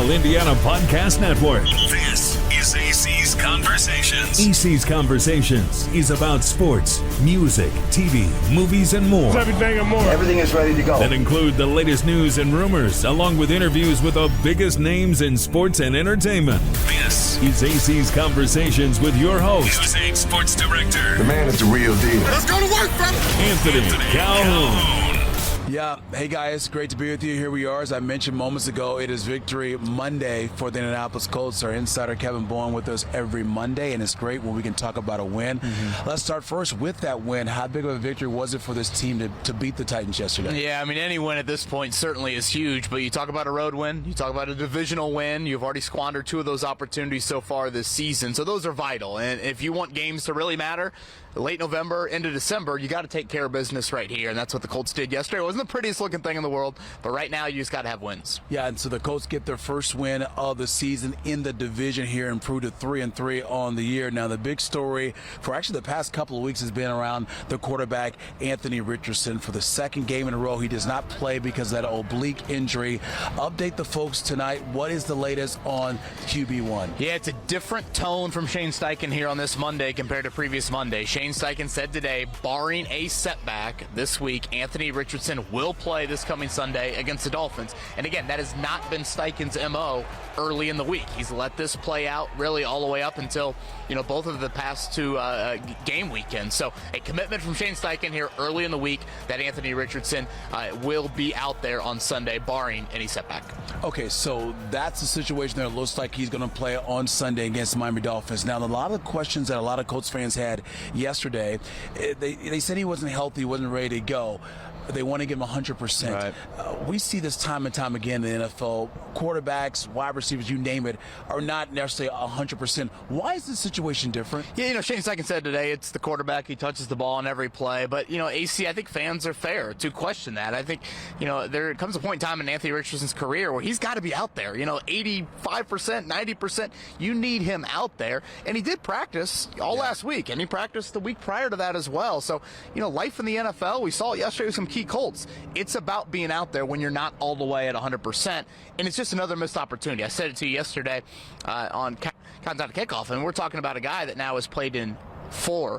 All-Indiana Podcast Network. This is AC's Conversations. AC's Conversations is about sports, music, TV, movies, and more. Everything and more. Everything is ready to go. That include the latest news and rumors, along with interviews with the biggest names in sports and entertainment. This is AC's Conversations with your host, News 8 Sports Director. The man is the real deal. Let's go to work, brother. Anthony Calhoun. Yeah, hey guys, great to be with you. Here we are. As I mentioned moments ago, it is Victory Monday for the Indianapolis Colts. Our insider Kevin Bowen with us every Monday, and it's great when we can talk about a win. Let's start first with that win. How big of a victory was it for this team to beat the Titans yesterday? Yeah, I mean, any win at this point certainly is huge, but you talk about a road win, you talk about a divisional win, you've already squandered two of those opportunities so far this season, so those are vital. And if you want games to really matter, late November into December, you got to take care of business right here, and that's what the Colts did yesterday. It wasn't the prettiest looking thing in the world, but right now you just got to have wins. Yeah, and so the Colts get their first win of the season in the division here, improved to 3-3 on the year. Now the big story for actually the past couple of weeks has been around the quarterback Anthony Richardson. For the second game in a row, he does not play because of that oblique injury. Update the folks tonight. What is the latest on QB1? Yeah, it's a different tone from Shane Steichen here on this Monday compared to previous Monday. Shane Steichen said today, barring a setback this week, Anthony Richardson will play this coming Sunday against the Dolphins. And again, that has not been Steichen's MO early in the week. He's let this play out really all the way up until, both of the past two game weekends. So a commitment from Shane Steichen here early in the week that Anthony Richardson will be out there on Sunday, barring any setback. Okay, so that's the situation that it looks like he's going to play on Sunday against the Miami Dolphins. Now, a lot of questions that a lot of Colts fans had yesterday, they said he wasn't healthy, wasn't ready to go. They want to give him 100%. Right. We see this time and time again in the NFL. Quarterbacks, wide receivers, you name it, are not necessarily 100%. Why is this situation different? Yeah, Shane Steichen said today it's the quarterback. He touches the ball on every play. But, AC, I think fans are fair to question that. I think, there comes a point in time in Anthony Richardson's career where he's got to be out there. 85%, 90%. You need him out there. And he did practice all last week, and he practiced the week prior to that as well. So, life in the NFL, we saw it yesterday with some key Colts. It's about being out there when you're not all the way at 100%, and it's just another missed opportunity. I said it to you yesterday on Countdown to Kickoff, and we're talking about a guy that now has played in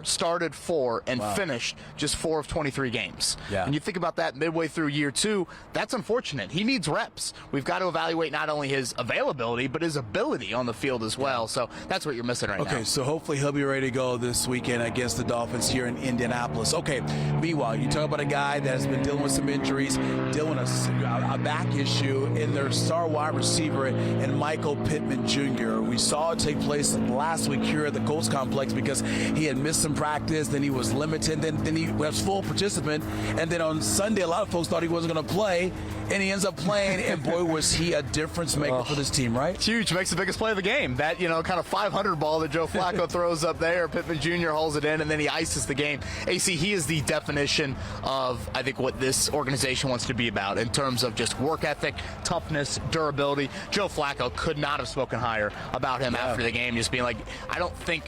started four, and finished just 4 of 23 games. Yeah. And you think about that midway through year 2, that's unfortunate. He needs reps. We've got to evaluate not only his availability, but his ability on the field as well. So that's what you're missing right now. Okay, so hopefully he'll be ready to go this weekend against the Dolphins here in Indianapolis. Okay, meanwhile, you talk about a guy that has been dealing with some injuries, dealing with a back issue in their star wide receiver and Michael Pittman Jr. We saw it take place last week here at the Colts complex because he had missed some practice, then he was limited, then he was full participant, and then on Sunday a lot of folks thought he wasn't going to play, and he ends up playing, and boy was he a difference maker for this team, right? It's huge, makes the biggest play of the game. That, kind of 500 ball that Joe Flacco throws up there, Pittman Jr. hauls it in, and then he ices the game. AC, he is the definition of, I think, what this organization wants to be about in terms of just work ethic, toughness, durability. Joe Flacco could not have spoken higher about him after the game, just being like, I don't think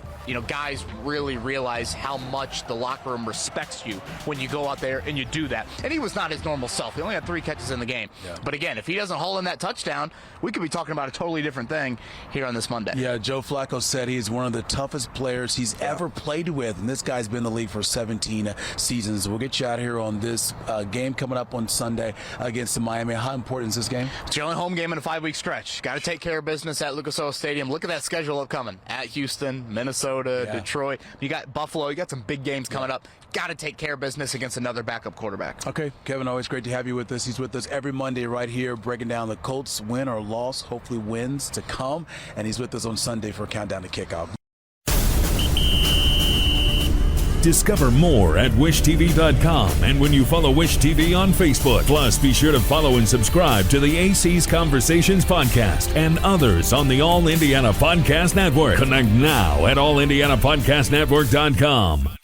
guys really realize how much the locker room respects you when you go out there and you do that. And he was not his normal self. He only had 3 catches in the game. Yeah. But again, if he doesn't haul in that touchdown, we could be talking about a totally different thing here on this Monday. Yeah, Joe Flacco said he's one of the toughest players he's ever played with, and this guy's been in the league for 17 seasons. We'll get you out here on this game coming up on Sunday against the Miami. How important is this game? It's your only home game in a 5-week stretch. Got to take care of business at Lucas Oil Stadium. Look at that schedule upcoming. At Houston, Minnesota, Detroit. You got Buffalo. You got some big games coming up. Got to take care of business against another backup quarterback. Okay, Kevin, always great to have you with us. He's with us every Monday right here, breaking down the Colts win or loss, hopefully wins to come. And he's with us on Sunday for Countdown to Kickoff. Discover more at wishtv.com and when you follow Wish TV on Facebook. Plus, be sure to follow and subscribe to the AC's Conversations podcast and others on the All Indiana Podcast Network. Connect now at allindianapodcastnetwork.com.